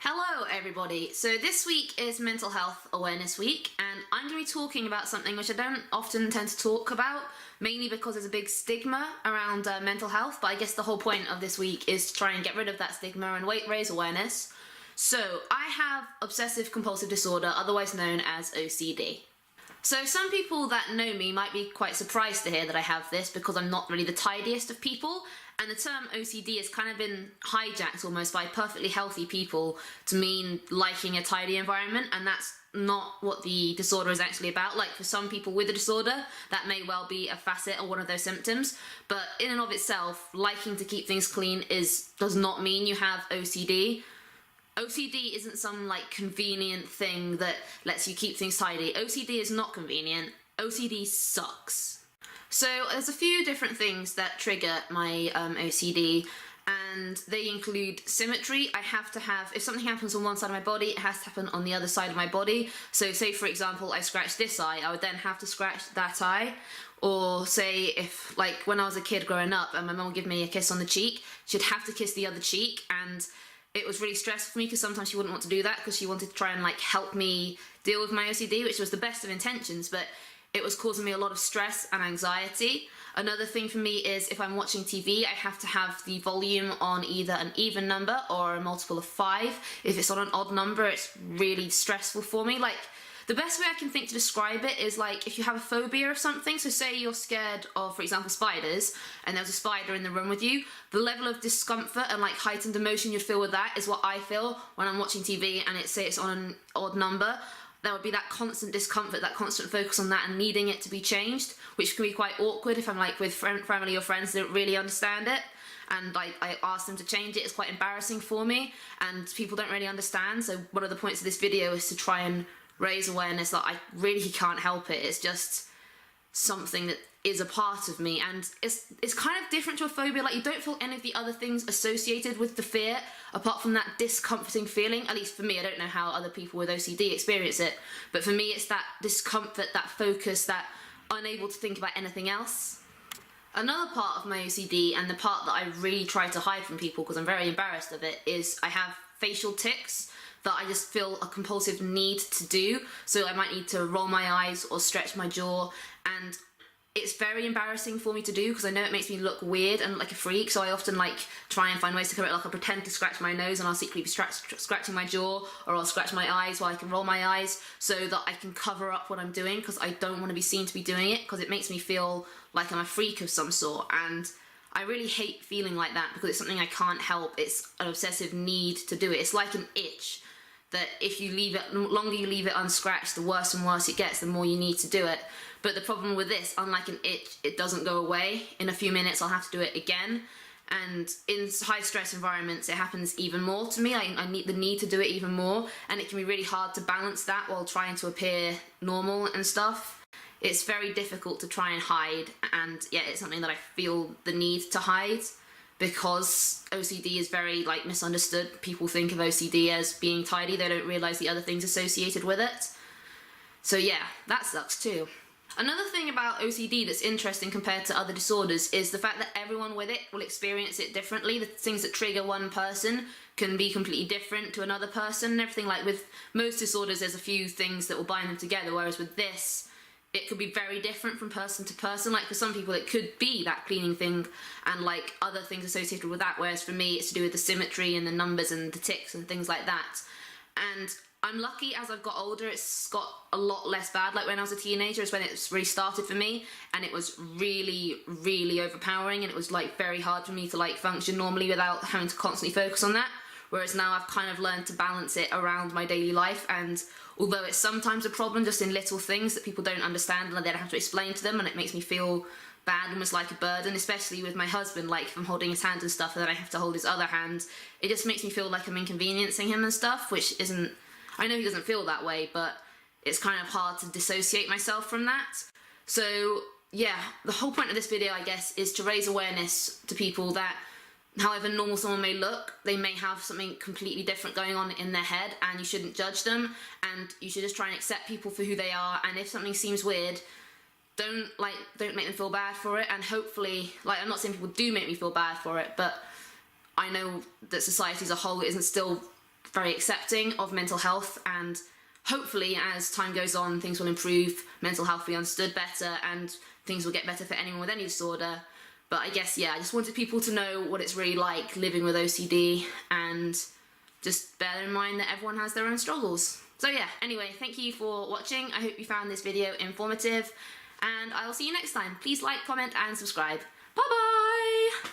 Hello everybody, so this week is Mental Health Awareness Week and I'm going to be talking about something which I don't often tend to talk about, mainly because there's a big stigma around mental health, but I guess the whole point of this week is to try and get rid of that stigma and raise awareness. So I have obsessive compulsive disorder, otherwise known as OCD. So some people that know me might be quite surprised to hear that I have this because I'm not really the tidiest of people, and the term OCD has kind of been hijacked almost by perfectly healthy people to mean liking a tidy environment, and that's not what the disorder is actually about. Like, for some people with a disorder, that may well be a facet or one of those symptoms, but in and of itself, liking to keep things clean does not mean you have OCD. OCD isn't some like convenient thing that lets you keep things tidy. OCD is not convenient. OCD sucks. So there's a few different things that trigger my OCD, and they include symmetry. I have to have, if something happens on one side of my body, it has to happen on the other side of my body. So say for example I scratch this eye, I would then have to scratch that eye. Or say if, like, when I was a kid growing up and my mum would give me a kiss on the cheek, she'd have to kiss the other cheek, and it was really stressful for me because sometimes she wouldn't want to do that because she wanted to try and like help me deal with my OCD, which was the best of intentions, but it was causing me a lot of stress and anxiety. Another thing for me is if I'm watching TV, I have to have the volume on either an even number or a multiple of 5. If it's on an odd number, it's really stressful for me. Like, the best way I can think to describe it is like if you have a phobia of something, so say you're scared of, for example, spiders, and there's a spider in the room with you, the level of discomfort and like heightened emotion you'd feel with that is what I feel when I'm watching TV and say it's on an odd number. There would be that constant discomfort, that constant focus on that and needing it to be changed, which can be quite awkward if I'm like with family or friends that don't really understand it. And I ask them to change it, it's quite embarrassing for me, and people don't really understand. So one of the points of this video is to try and raise awareness that I really can't help it. It's just something that is a part of me, and it's kind of different to a phobia. Like, you don't feel any of the other things associated with the fear apart from that discomforting feeling. At least for me, I don't know how other people with OCD experience it, but for me it's that discomfort, that focus, that unable to think about anything else. Another part of my OCD, and the part that I really try to hide from people because I'm very embarrassed of it, is I have facial tics that I just feel a compulsive need to do. So I might need to roll my eyes or stretch my jaw, and it's very embarrassing for me to do because I know it makes me look weird and like a freak, so I often like try and find ways to cover it. Like, I'll pretend to scratch my nose and I'll secretly be scratching my jaw, or I'll scratch my eyes while I can roll my eyes so that I can cover up what I'm doing, because I don't want to be seen to be doing it, because it makes me feel like I'm a freak of some sort, and I really hate feeling like that because it's something I can't help. It's an obsessive need to do it. It's like an itch that if you leave it, the longer you leave it unscratched, the worse and worse it gets, the more you need to do it. But the problem with this, unlike an itch, it doesn't go away. In a few minutes I'll have to do it again, and in high stress environments it happens even more to me. I need the need to do it even more, and it can be really hard to balance that while trying to appear normal and stuff. It's very difficult to try and hide, and yeah, it's something that I feel the need to hide because OCD is very like misunderstood. People think of OCD as being tidy, they don't realise the other things associated with it. So yeah, that sucks too. Another thing about OCD that's interesting compared to other disorders is the fact that everyone with it will experience it differently. The things that trigger one person can be completely different to another person and everything. Like with most disorders, there's a few things that will bind them together, whereas with this, it could be very different from person to person. Like, for some people it could be that cleaning thing and like other things associated with that, whereas for me it's to do with the symmetry and the numbers and the tics and things like that. And I'm lucky, as I've got older, it's got a lot less bad. Like, when I was a teenager is when it really started for me, and it was really, really overpowering, and it was like very hard for me to like function normally without having to constantly focus on that. Whereas now I've kind of learned to balance it around my daily life, and although it's sometimes a problem just in little things that people don't understand and then I have to explain to them, and it makes me feel bad, almost like a burden, especially with my husband. Like, if I'm holding his hand and stuff and then I have to hold his other hand, it just makes me feel like I'm inconveniencing him and stuff, which isn't, I know he doesn't feel that way, but it's kind of hard to dissociate myself from that. So yeah, the whole point of this video, I guess, is to raise awareness to people that however normal someone may look, they may have something completely different going on in their head, and you shouldn't judge them, and you should just try and accept people for who they are. And if something seems weird, don't make them feel bad for it. And hopefully, like, I'm not saying people do make me feel bad for it, but I know that society as a whole isn't still very accepting of mental health, and hopefully as time goes on things will improve, mental health will be understood better, and things will get better for anyone with any disorder. But I guess, yeah, I just wanted people to know what it's really like living with OCD, and just bear in mind that everyone has their own struggles. So yeah, anyway, thank you for watching. I hope you found this video informative, and I will see you next time. Please like, comment, and subscribe. Bye bye!